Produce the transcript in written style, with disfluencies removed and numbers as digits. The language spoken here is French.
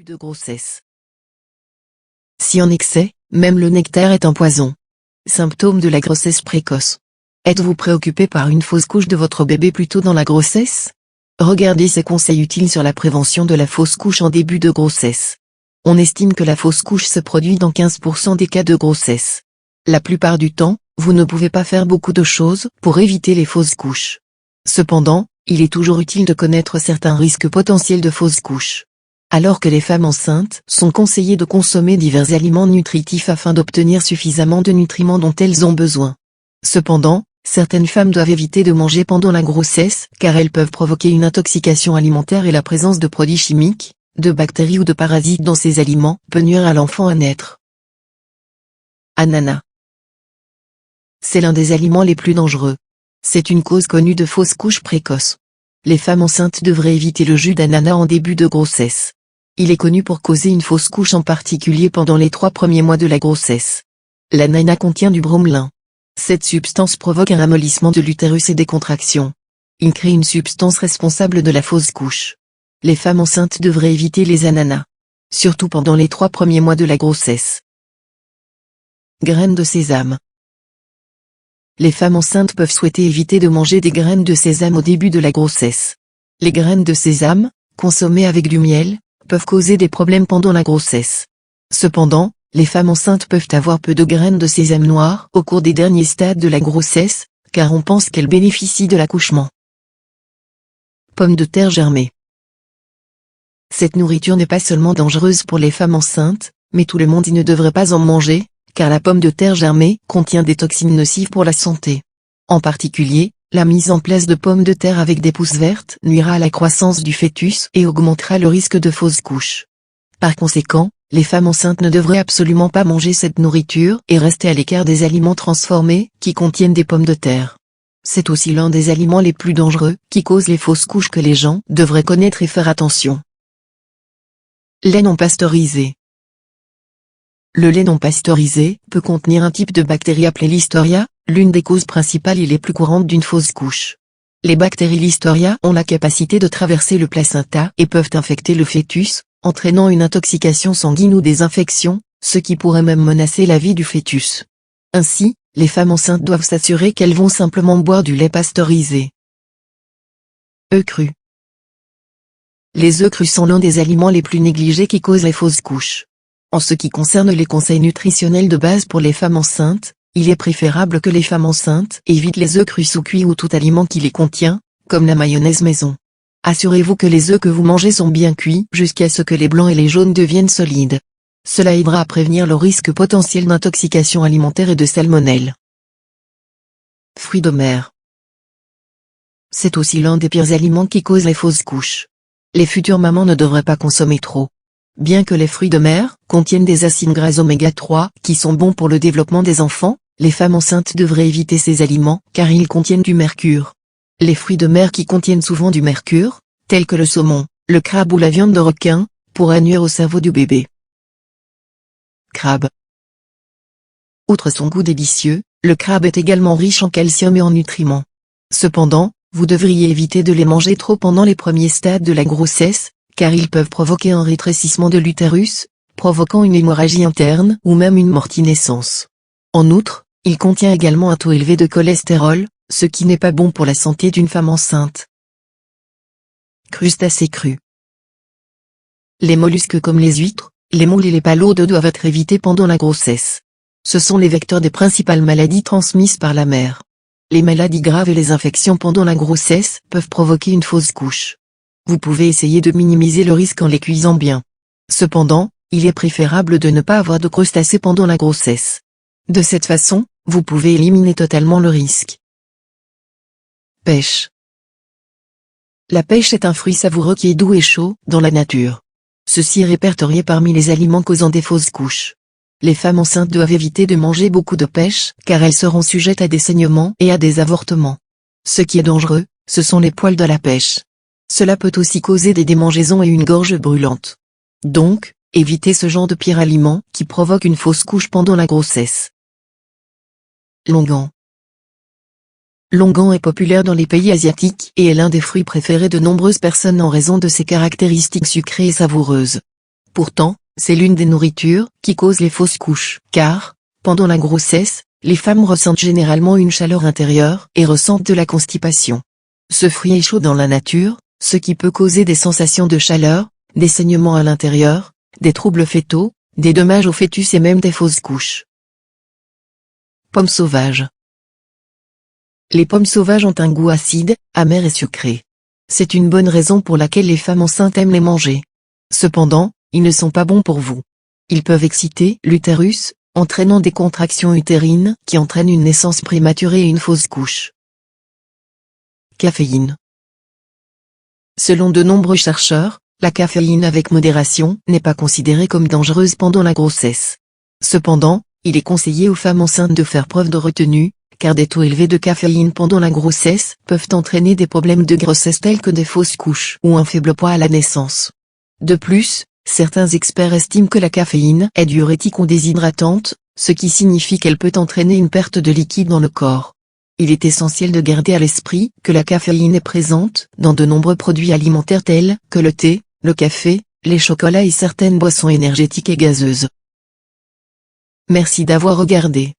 de grossesse. Si en excès, même le nectar est un poison. Symptômes de la grossesse précoce. Êtes-vous préoccupé par une fausse couche de votre bébé plus tôt dans la grossesse? Regardez ces conseils utiles sur la prévention de la fausse couche en début de grossesse. On estime que la fausse couche se produit dans 15% des cas de grossesse. La plupart du temps, vous ne pouvez pas faire beaucoup de choses pour éviter les fausses couches. Cependant, il est toujours utile de connaître certains risques potentiels de fausses couches. Alors que les femmes enceintes sont conseillées de consommer divers aliments nutritifs afin d'obtenir suffisamment de nutriments dont elles ont besoin. Cependant, certaines femmes doivent éviter de manger pendant la grossesse car elles peuvent provoquer une intoxication alimentaire et la présence de produits chimiques, de bactéries ou de parasites dans ces aliments peut nuire à l'enfant à naître. Ananas. C'est l'un des aliments les plus dangereux. C'est une cause connue de fausses couches précoces. Les femmes enceintes devraient éviter le jus d'ananas en début de grossesse. Il est connu pour causer une fausse couche en particulier pendant les 3 premiers mois de la grossesse. L'ananas contient du bromelain. Cette substance provoque un ramollissement de l'utérus et des contractions. Il crée une substance responsable de la fausse couche. Les femmes enceintes devraient éviter les ananas. Surtout pendant les 3 premiers mois de la grossesse. Graines de sésame. Les femmes enceintes peuvent souhaiter éviter de manger des graines de sésame au début de la grossesse. Les graines de sésame, consommées avec du miel, peuvent causer des problèmes pendant la grossesse. Cependant, les femmes enceintes peuvent avoir peu de graines de sésame noires au cours des derniers stades de la grossesse, car on pense qu'elles bénéficient de l'accouchement. Pommes de terre germées. Cette nourriture n'est pas seulement dangereuse pour les femmes enceintes, mais tout le monde ne devrait pas en manger, car la pomme de terre germée contient des toxines nocives pour la santé. En particulier, la mise en place de pommes de terre avec des pousses vertes nuira à la croissance du fœtus et augmentera le risque de fausse couche. Par conséquent, les femmes enceintes ne devraient absolument pas manger cette nourriture et rester à l'écart des aliments transformés qui contiennent des pommes de terre. C'est aussi l'un des aliments les plus dangereux qui causent les fausses couches que les gens devraient connaître et faire attention. Lait non pasteurisé. Le lait non pasteurisé peut contenir un type de bactérie appelée Listeria, l'une des causes principales et les plus courantes d'une fausse couche. Les bactéries Listeria ont la capacité de traverser le placenta et peuvent infecter le fœtus, entraînant une intoxication sanguine ou des infections, ce qui pourrait même menacer la vie du fœtus. Ainsi, les femmes enceintes doivent s'assurer qu'elles vont simplement boire du lait pasteurisé. Œufs crus. Les œufs crus sont l'un des aliments les plus négligés qui causent les fausses couches. En ce qui concerne les conseils nutritionnels de base pour les femmes enceintes, il est préférable que les femmes enceintes évitent les œufs crus sous cuits ou tout aliment qui les contient, comme la mayonnaise maison. Assurez-vous que les œufs que vous mangez sont bien cuits jusqu'à ce que les blancs et les jaunes deviennent solides. Cela aidera à prévenir le risque potentiel d'intoxication alimentaire et de salmonelle. Fruits de mer. C'est aussi l'un des pires aliments qui causent les fausses couches. Les futures mamans ne devraient pas consommer trop. Bien que les fruits de mer contiennent des acides gras oméga 3 qui sont bons pour le développement des enfants, les femmes enceintes devraient éviter ces aliments car ils contiennent du mercure. Les fruits de mer qui contiennent souvent du mercure, tels que le saumon, le crabe ou la viande de requin, pourraient nuire au cerveau du bébé. Crabe. Outre son goût délicieux, le crabe est également riche en calcium et en nutriments. Cependant, vous devriez éviter de les manger trop pendant les premiers stades de la grossesse, car ils peuvent provoquer un rétrécissement de l'utérus, provoquant une hémorragie interne ou même une mortinaissance. En outre, il contient également un taux élevé de cholestérol, ce qui n'est pas bon pour la santé d'une femme enceinte. Crustacés crus. Les mollusques comme les huîtres, les moules et les palaudes doivent être évités pendant la grossesse. Ce sont les vecteurs des principales maladies transmises par la mer. Les maladies graves et les infections pendant la grossesse peuvent provoquer une fausse couche. Vous pouvez essayer de minimiser le risque en les cuisant bien. Cependant, il est préférable de ne pas avoir de crustacés pendant la grossesse. De cette façon, vous pouvez éliminer totalement le risque. Pêche. La pêche est un fruit savoureux qui est doux et chaud dans la nature. Ceci est répertorié parmi les aliments causant des fausses couches. Les femmes enceintes doivent éviter de manger beaucoup de pêche car elles seront sujettes à des saignements et à des avortements. Ce qui est dangereux, ce sont les poils de la pêche. Cela peut aussi causer des démangeaisons et une gorge brûlante. Donc, évitez ce genre de pire aliment qui provoque une fausse couche pendant la grossesse. Longan. L'onguent est populaire dans les pays asiatiques et est l'un des fruits préférés de nombreuses personnes en raison de ses caractéristiques sucrées et savoureuses. Pourtant, c'est l'une des nourritures qui cause les fausses couches, car, pendant la grossesse, les femmes ressentent généralement une chaleur intérieure et ressentent de la constipation. Ce fruit est chaud dans la nature, ce qui peut causer des sensations de chaleur, des saignements à l'intérieur, des troubles fœtaux, des dommages au fœtus et même des fausses couches. Pommes sauvages. Les pommes sauvages ont un goût acide, amer et sucré. C'est une bonne raison pour laquelle les femmes enceintes aiment les manger. Cependant, ils ne sont pas bons pour vous. Ils peuvent exciter l'utérus, entraînant des contractions utérines qui entraînent une naissance prématurée et une fausse couche. Caféine. Selon de nombreux chercheurs, la caféine avec modération n'est pas considérée comme dangereuse pendant la grossesse. Cependant, il est conseillé aux femmes enceintes de faire preuve de retenue, car des taux élevés de caféine pendant la grossesse peuvent entraîner des problèmes de grossesse tels que des fausses couches ou un faible poids à la naissance. De plus, certains experts estiment que la caféine est diurétique ou déshydratante, ce qui signifie qu'elle peut entraîner une perte de liquide dans le corps. Il est essentiel de garder à l'esprit que la caféine est présente dans de nombreux produits alimentaires tels que le thé, le café, les chocolats et certaines boissons énergétiques et gazeuses. Merci d'avoir regardé.